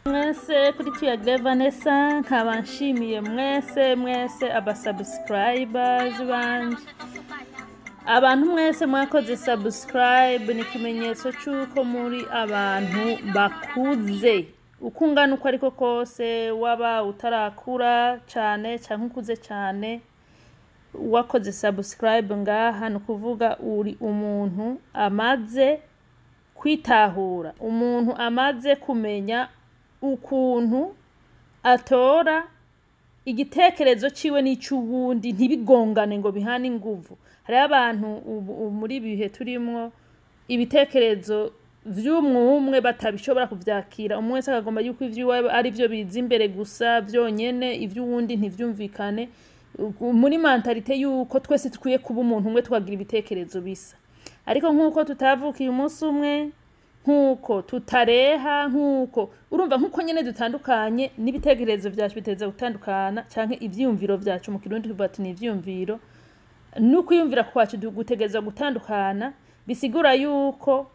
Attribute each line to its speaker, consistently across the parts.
Speaker 1: mwese kuri tuyagire Vanessa nkaba nshimiye mwese abasubscribers banje abantu mwese mwakoze subscribe ni ikimenyetso cy'uko muri abantu bakuze uko ungana uko ariko kose waba utarakura cyane cyangwa ukuze cyane wakoze subscribe ngaha no kuvuga uri umuntu amaze kwitahura umuntu amaze kumenya ukuntu atora igitekerezo ciwe n'icyubundi ntibigongane ngo bihane inguvu. Hari abantu muri bihe turimwo ibitekerezo vy'umwe batabishobora kuvyakira, umwe wese akagomba yuko ivyiwe ari byo biza imbere gusa vyonyene ivy'uwundi ntivyumvikane. Muri mentalite yuko twese tukwiye kuba umuntu umwe twagira ibitekerezo bisa, ariko nkuko tutavukiye umunsi umwe, nkuko tutareha, nkuko urumva nkuko nyene dutandukanye n'ibitekerezo vyacu biteza gutandukana canke ivyiyumviro vyacu mu kirundi tubati ni ivyiyumviro, nuko yumvira kwacu gutegeza gutandukana. Bisigura yuko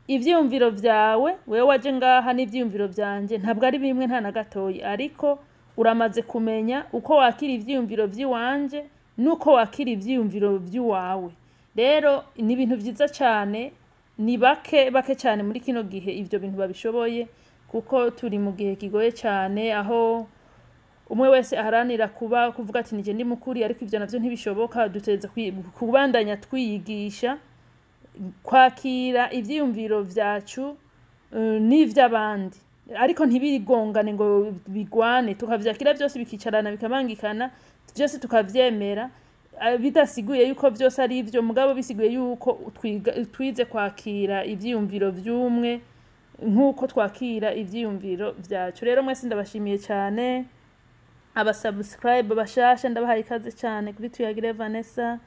Speaker 1: ivyiyumviro vyawe wewe waje ngaha n'ivyiyumviro vyanje ntabwo ari bimwe nta na gatoyi, ariko uramaze kumenya uko wakira ivyiyumviro vy'iwanje nuko wakira ivyiyumviro vy'iwawe. Rero ni ibintu vyiza cyane, ni bake cyane muri kino gihe ivyo bintu babishoboye, kuko turi mu gihe kigoye cyane aho umwe wese aharanira kuvuga ati nije ndi mukuri, ariko ivyo navyo ntibishoboka. Duteza kubandanya twiyigisha kwakira ivyiyumviro vyacu n'ivy'abandi, ariko ntibigongane ngo bigwane, tukavyakira byose bikicarana bikamangikana byose tukavyemera, bidasiguye yuko byose ari ivyo mugabo bisiguye yuko twize kwakira ivyiyumviro vy'umwe nkuko twakira ivyiyumviro vyacu. Rero mwese ndabashimiye cyane, abasubscribe bashasha ndabahaye ikaze cyane kuri tuyagire Vanessa.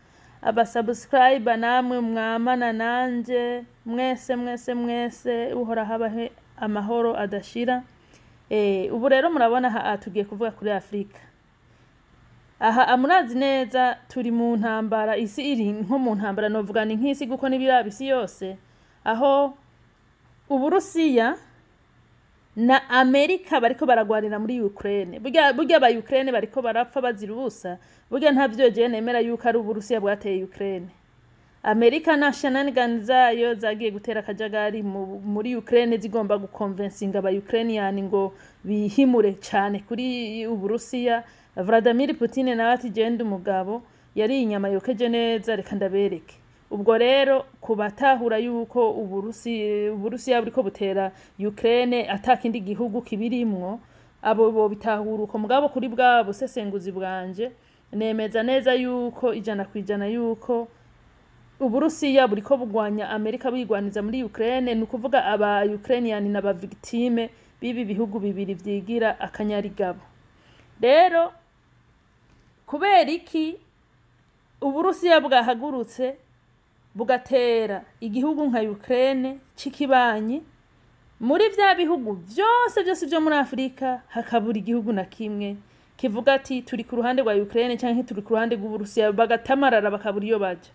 Speaker 1: Abasubscribe namwe mwamana nanje mwese uhora habahe amahoro adashira. Ubu rero murabona tugiye kuvuga kuri Afrika. Aha amurazi neza turi mu ntambara, isi iri nko mu ntambara, novuga ni nk'isi guko nibira bisi yose, aho Uburusiya na Amerika bariko baragwanira muri Ukraine. Burya aba Ukraine bariko barapfa bazira ubusa, burya ntavyo je nemera yuko ari Uburusiya bwateye Ukraine. Amerika na shenanigans zayo zagiye gutera kajagari muri Ukraine zigomba guconvincinga aba Ukrainian ngo bihimure cyane kuri Uburusiya. Vladimir Putin nawe ati genda umugabo yari inyama yokeje neza, reka ndabereke. Ubwo rero kubatahura yuko Uburusiya buriko butera Ukraine atakindi gihugu kibirimwo, abo bo bitahura uko mugabo kuri bwa busesenguzi bwanje nemeza neza yuko 100% yuko Uburusiya buriko bugwanya Amerika bigwaniza muri Ukraine, nukuvuga aba Ukrainian n'aba victime bibi bihugu bibiri vyigira akanyarigabo. Rero kubera iki Uburusiya bwahagurutse bugatera igihugu nka Ukraine cikibanyi, muri vya bihugu byose byo muri Afrika hakabura igihugu na kimwe kivuga ati turi ku ruhande rwa Ukraine canke turi ku ruhande rw'Uburusiya, bagatamarara bakabura iyo baje.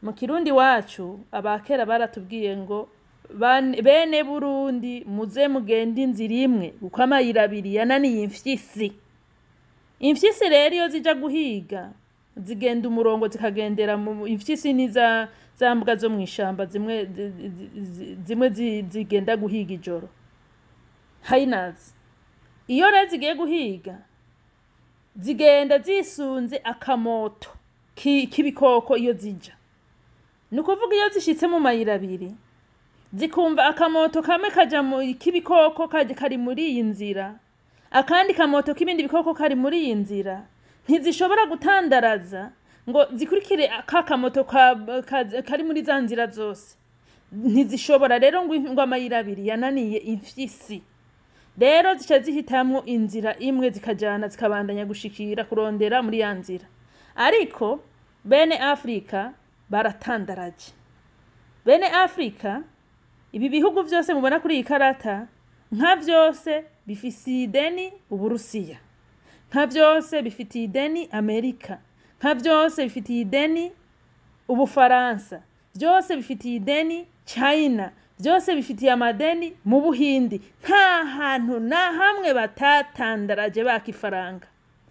Speaker 1: Mu Kirundi wacu abakera baratubwiye ngo bene Burundi muze mugenda inzira imwe uko amayira abiri yananiye imfyisi. Imfyisi rero iyo zija guhiga zigenda umurongo zikagendera mu imfyisi niza zambwa zo mwishamba zimwe zigenda guhiga ijoro. Hyenas iyo rero zigiye guhiga zigenda zisunze akamoto k'ibikoko iyo zija. Nukuvuga iyo zishitse mu mayira abiri zikumva akamoto kamwe kaja mu k'ibikoko kari muri iyi nzira, akandi kamoto k'ibindi bikoko kari muri iyi nzira, ntizishobora gutandaraza ngo zikurikire akamoto kari muri za nzira zose, ntizishobora. Rero ngo amayira abiri yananiye imfyisi, rero zica zihitamwo inzira imwe zikajana zikabandanya gushikira kurondera muri ya nzira. Ariko bene Afrika baratandaraje. Bene Afrika ibi bihugu byose mubona kuri iyi karata nka byose bifise ideni Uburusiya, nka byose bifitiye ideni Amerika, nka byose bifitiye ideni Ubufaransa, byose bifitiye ideni China, byose bifitiye amadeni mu Buhindi. Nta hantu na hamwe batatandaraje bakifaranga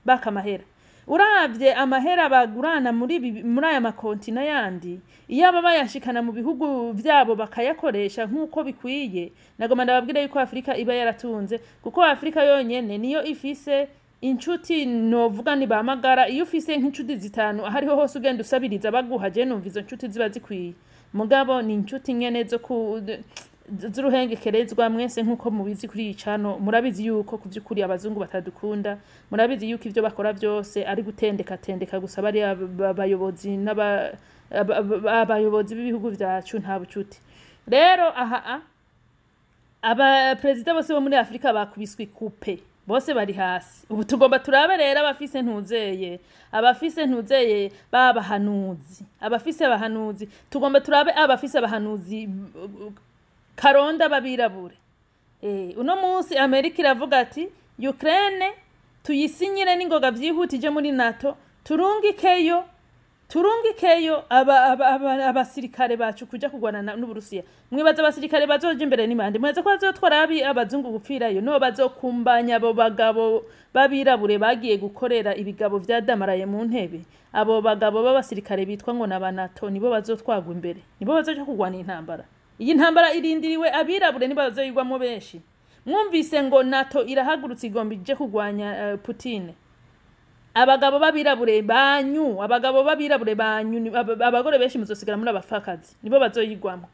Speaker 1: bakamahera. Uravye amahera bagurana muri aya makontina yandi, iyo aba bayashikana mu bihugu vyabo bakayakoresha nk'uko bikwiye, nagoma ndababwira yuko Afrika iba yaratunze, kuko Afrika yonyene niyo ifise inshuti novuga ni bamagara. Iyo ufise nk'inshuti zitanu ahariho hose ugenda usabiriza baguha, je numva izo nshuti ziba zikwiye. Mugabo ni inshuti nyene zo z'uruhengekerezwa. Mwese nk'uko mubizi kuri icano, murabizi yuko kuvyukuri abazungu batadukunda, murabizi yuko ivyo bakora byose ari gutendeka gusa. Bari abayobozi abayobozi b'ibihugu vyacu nta bucuti. Rero aba president bose bo muri Afrika bakubiswe kupe, bose bari hasi. Ubu tugomba turabe rero abafise ntuzeye babahanuzi, abafise abahanuzi. Tugomba turabe abafise abahanuzi karonda babirabure. Uno munsi Amerika iravuga ati Ukraine tuyisinyire n'ingoga vyihutije muri NATO, turungikeyo abasirikare bacu kuja kugwana n'Uburusiya. Mwibaza abasirikare bazoje imbere n'imande, mweze ko bazotwara abazungu gupfirayo, no bazokumbanya abo bagabo babirabure bagiye gukorera ibigabo vyadamaraye mu ntebe. Abo bagabo b'abasirikare bitwa ngo na NATO nibo bazotwagwa imbere, nibo bazoja kugwana intambara. Iyi ntambara irindiriwe abirabure nibo bazoyigwamo benshi. Mwumvise ngo NATO irahagurutse igomba ije kugwanya Putin. Abagabo babirabure banyu, abagore benshi muzosigara muri abafakazi, nibo bazoyigwamo.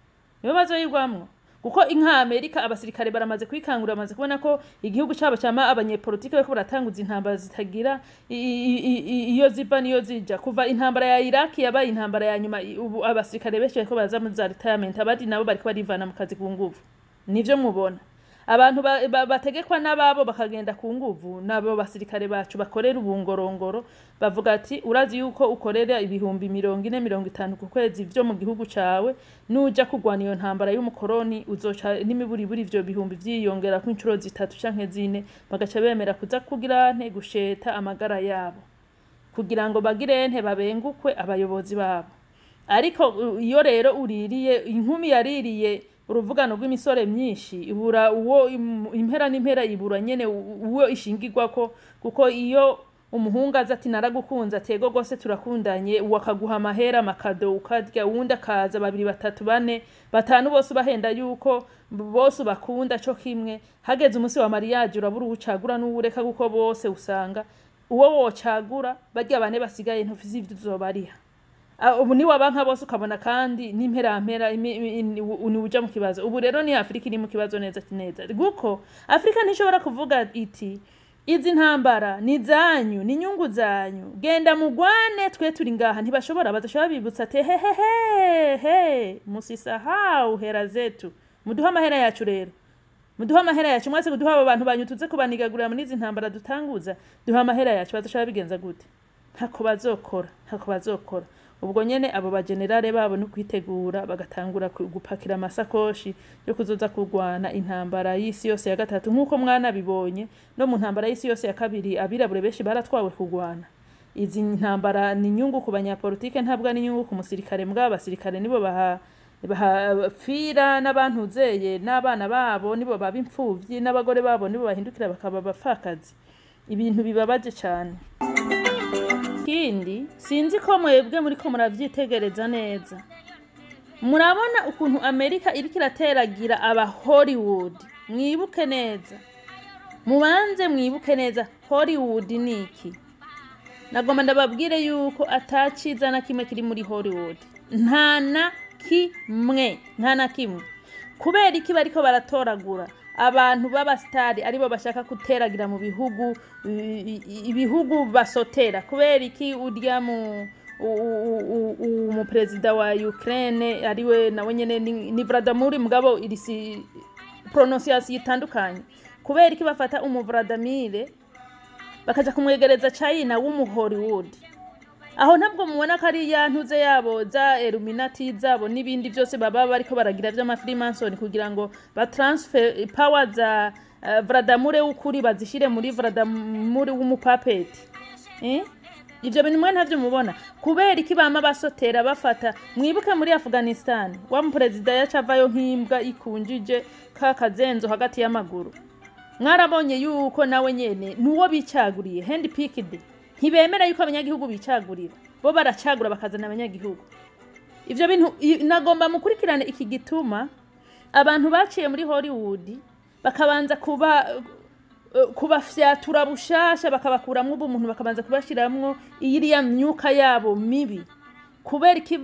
Speaker 1: Kuko inka Amerika abasirikare baramaze kwikangura, bamaze kubona ko igihugu cyabo cyama abanyepolitike bako baratanguza intambara zitagira iyo ziva niyo zija. Kuva intambara ya Iraq yabaye intambara ya nyuma, ubu abasirikare benshi bako baza mu za retirement, abandi nabo bariko barivana mu kazi ku nguvu. Nivyo mubona abantu bategekwa n'ababo bakagenda ku nguvu, nabo basirikare bacu bakorera ubungorongoro. Bavuga ati urazi yuko ukorera ibihumbi 40-50 ku kwezi vyo mu gihugu cawe, nuja kugwana iyo ntambara y'umukoroni uzoca n'imiburiburi ivyo bihumbi vyiyongera ku incuro 3 canke 4. Bagaca bemera kuza kugira gusheta amagara yabo kugira ngo bagire babengukwe abayobozi babo. Ariko iyo rero uririye inkumi yaririye uruvugano rw'imisore myinshi, ibura uwo impera n'impera, ibura nyene uwo ishingirwa ko. Kuko iyo umuhungu aza ati naragukunza, tego gose turakundanye, wakaguha amahera makado ukarya, uwundi akaza 2 3 4 5 bose bahenda yuko bose bakunda cyo kimwe. Hageze umunsi wa mariage urabura ucagura n'uwureka, kuko bose usanga uwo wocagura barya bane basigaye ntufise ivyo uzobariha. Ubu ni wabanka bose ukabona kandi n'impera uja mu kibazo. Ubu rero ni Afrika iri mu kibazo neza neza, guko Afrika ntishobora kuvuga iti izi ntambara ni zanyu, ni nyungu zanyu, genda mugwane, twe turi ngaha. Ntibashobora, badashobora bibutsa ati he musisahau hera zetu, muduha amahera yacu. Rero muduha amahera yacu, mwese kuduha abo bantu banyu tuze kubanigagurira muri izi ntambara dutanguza, duha amahera yacu. Badashobora bigenza gute? Ntako bazokora. Ubwo nyene abo bagenerale babo no kwitegura, bagatangura gupakira amasakoshi yo kuzoza kugwana intambara y'isi yose ya gatatu. Nkuko mwana bibonye no mu ntambara y'isi yose ya kabiri, abirabure benshi baratwawe kugwana. Izi ntambara ni nyungu ku banyapolitike, ntabwo ni nyungu ku musirikare. Mbwa abasirikare nibo bahapfira, n'abantu zeye n'abana babo nibo baba impfuvyi, n'abagore babo nibo bahindukira bakaba bafakazi. Ibintu bibabaje cyane. Kindi sinzi ko mwebwe muri ko muravyitegereza neza, murabona ukuntu Amerika iriko irateragira aba Hollywood. Mwibuke neza, mubanze mwibuke neza Hollywood niki. Nagomba ndababwire yuko ataciza na kimwe kiri muri Hollywood, nta na kimwe. Kubera iki bariko baratoragura abantu b'abastari aribo bashaka kuteragira mu ibihugu basotera? Kubera iki urya mu president wa Ukraine ariwe nawe nyene ni Vladimir, mugabo irisi pronunciation itandukanye? Kubera iki bafata Vladimir bakaja kumwegereza China w'umuhollywood? Aho ntabwo mubona ko ari yantuze yabo za Illuminati zabo n'ibindi byose baba bariko baragira vy'amafreemason kugira ngo ba transfer power za Vladimir ukuri bazishire muri Vladimir w'umupapeti. ivyo bintu mwe ntavyo mubona kubera iki bama basotera bafata mwibuke muri Afghanistan wa muperezida yacavayo nk'imbwa ikunjije kakazenzo hagati y'amaguru mwarabonye yuko nawe nyene nuwo bicaguriye handpicked ntibemera yuko abanyagihugu bicagurira bo baracagura bakazana abanyagihugu ivyo bintu nagomba mukurikirane iki gituma abantu baciye muri Hollywood bakabanza kubafyatura bushasha bakabakuramwo ubumuntu bakabanza kubashiramwo iyiriya myuka yabo mibi kubera iki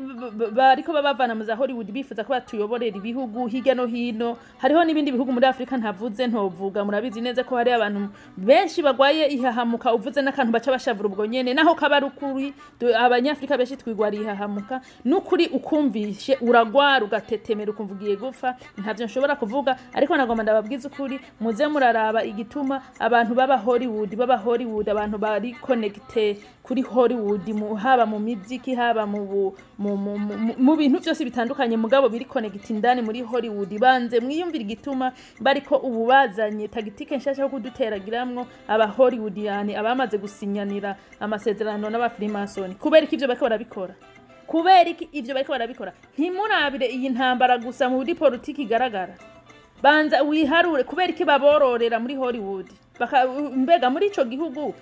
Speaker 1: bariko babavana mu za Hollywood bifuza ko batuyoborera ibihugu hirya no hino hariho n'ibindi bihugu muri Afrika ntavuze ntovuga murabizi neza ko hari abantu benshi bagwaye ihahamuka uvuze n'akantu baca bashavura ubwo nyene naho kabarukuri abanyafrika benshi twigwari ihahamuka n'ukuri ukumvishe uragwara ugatetemera ukumvugiye gupfa ntavyo nshobora kuvuga ariko nagomba ndababwiza ukuri muze muraraba igituma abantu baba Hollywood abantu bari connected kuri Hollywood haba mu muziki haba mu bintu byose bitandukanye mugabo biri connect indani muri Hollywood banze mwiyumvira igituma bariko ububazanye tagitike nshasha yo kuduteragiramwo aba Hollywood yani abamaze gusinyanira amasezerano n'aba Freemason kubera iki ivyo bariko barabikora kubera iki ivyo bariko barabikora ntimurabire iyi ntambara gusa muri politiki igaragara banza wiharure kubera iki babororera muri Hollywood mbega muri ico gihugu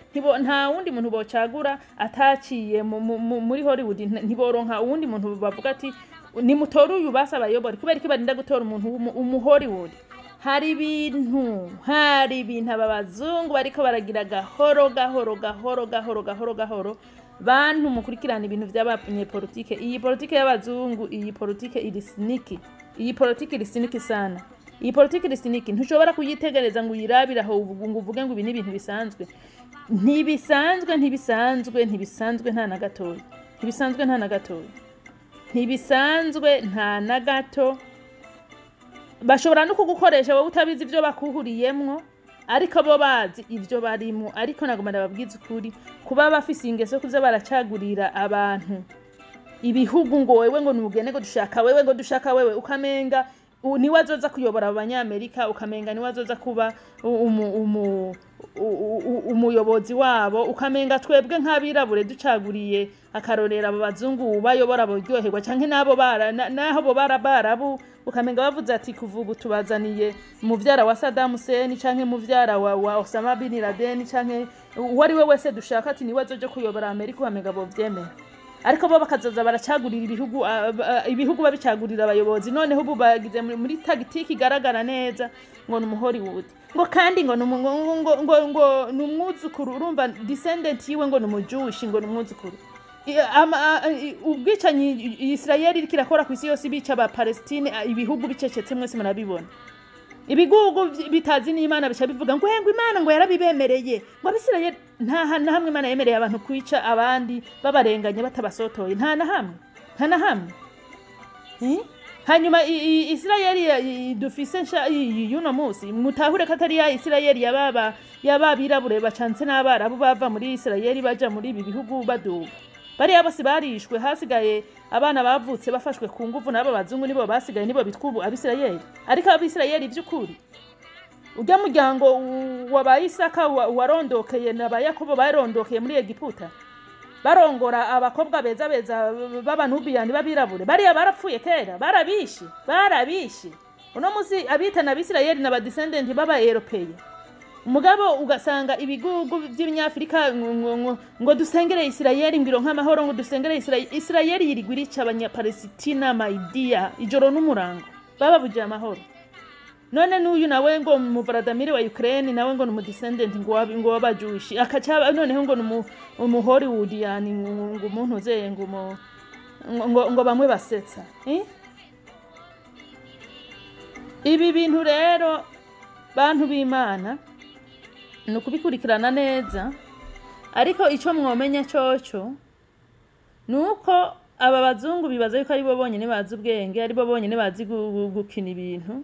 Speaker 1: nta wundi muntu bocagura ataciye muri Hollywood ntiboronka uwundi muntu bavuga ati ni mutora uyu basa bayobora kubera iki barinda gutora umuntu Hollywood hari ibintu ababazungu bariko baragira gahoro bantu mukurikirana ibintu by'abanyepolitike iyi politike y'abazungu iyi politike iri sneaky sana iyi politiki risiniki ntushobora kuyitegereza ngo uyirabira aho ngo uvuge ngo ibi ni ibintu bisanzwe ntibisanzwe nta na gato bashobora no kugukoresha wowe utabizi ivyo bakuhuriyemwo ariko bo bazi ivyo barimo ariko nagomba ndababwiza ukuri kuba bafise ingeso kuza baracagurira abantu ibihugu ngo wewe ngo numugene ngo dushaka wewe ukamenga ni wazoza kuyobora abanyamerika ukamenga ni wazoza kuba umuyobozi wabo ukamenga twebwe nk'abirabure ducaguriye akarorera abo bazungu bayobora boryoherwa canke naho bo barabu ukamenga bavuze ati kuvuga tubazaniye muvyara wa Saddam Hussein canke muvyara wa Osama bin Laden canke uwari we wese dushaka ati ni wazoje kuyobora Amerika ukamenga bo vyemera ariko bo bakazoza baracagurira ibihugu babicagurira abayobozi noneho ubu bagize muri tagitiki igaragara neza ngo ni Hollywood ngo kandi ngo numwuzukuru urumva descendant yiwe ngo numujushi ngo numwuzukuru ubwicanyi Israel iriko irakora ku isi yose bica aba Palestine ibihugu bicecetse mwese murabibona ibigugu bitazi n'Imana bica bivuga ngo Imana ngo yarabibemereye ngo Abisirayeli nta hamwe Imana yemereye abantu kwica abandi babarenganye batabasotoye nta na hamwe hanyuma Israeli dufise yuno musi mutahure katari ya Israeli yababirabure bacanse n'abarabu bava muri Israeli baja muri ibi bihugu baduga bariya bose barishwe hasigaye abana bavutse bafashwe ku nguvu nabo bazungu nibo basigaye nibo bitwubu Abisirayeli ariko Abisirayeli by'ukuri ujya muryango wa Isaka warondokeye na Yakobo barondokeye muri Egiputa barongora abakobwa beza b'abanubiyani babirabure bariya barapfuye kera barabishe uno musi abitana Abisirayeli na descendant baba Europeye umugabo ugasanga ibigugu by'Abanyafrika ngo dusengere Israeli ngiro nk'amahoro ngo dusengere Israeli yirigwirica abanyapalestina maidia ijoro n'umurango baba buje amahoro none n'uyu nawe ngo mu Vladimir wa Ukraine nawe ngo mu descendant ngo wabajushi akaca noneho ngo mu Hollywood yani ngo umuntu uzeye ngo bamwe basetsa ibi bintu rero bantu b'Imana nukubikurikirana neza ariko ico mwomenya coco nuko aba bazungu bibaza yuko ari bo bonyene bazi ubwenge ari bo bonyene bazi gukina ibintu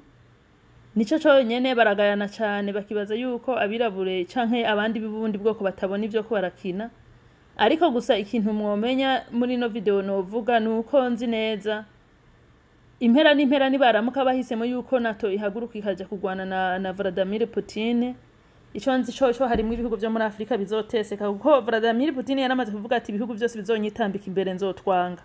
Speaker 1: nico nyene baragayana cyane bakibaza yuko abirabure canke abandi bibundi bwoko batabona ivyo ko barakina ariko gusa ikintu mwomenya muri no video novuga nuko nzi neza impera nibaramuka bahisemo yuko NATO ihaguruka ikaja kugwana na Vladimir Putin ico nzi co harimwo ibihugu vyo muri Afrika bizoteseka kuko Vladimir Putin yaramaze kuvuga ati ibihugu byose bizonyitambika imbere nzotwanga.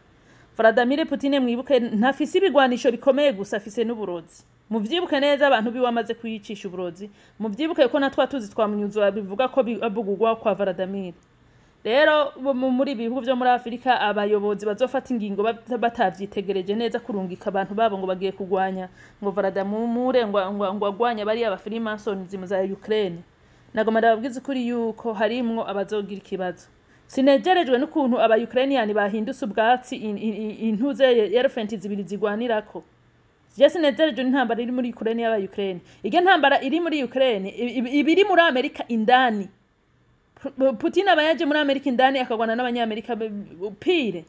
Speaker 1: Vladimir Putin mwibuke ntafise ibigwanisho bikomeye gusa afise n'uburozi. Muvyibuke neza abantu biwamaze kuyicisha uburozi. Muvyibuke ko natwa tuzi twamunyuzo bivuga ko abugugwa kwa Vladimir. Rero muri ibihugu vyo muri Afrika abayobozi bazofata ingingo batavyitegereje neza kurungika abantu babo ngo bagiye kugwanya ngo Vladimir ngo agwanya bari aba Freemasons mu za Ukraine. Nagoma ndababwiza kuri yuko harimwo abazogira ikibazo. Sinegerejwe n'ukuntu aba Ukrainian bahindutse ubwatsi intuze elephant zibiri zigwanirako. Jesse negerejwe n'intambara iri muri Ukraine y'aba Ukraine. Ige ntambara iri muri Ukraine ibiri muri Amerika indani. Putin abayaje muri Amerika indani akagwana n'abanyamerika pire.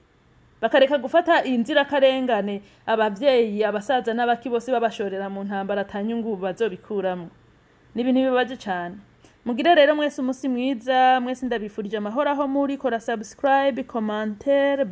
Speaker 1: Bakareka gufata inzira karengane abavyeyi abasaza n'abaki bose babashorera mu ntambara atanyungu bazobikuramo. N'ibintu bibaje cyane. Mugire rero mwese umusi mwiza mwese ndabifurije amahoro aho muri kora subscribe commentaire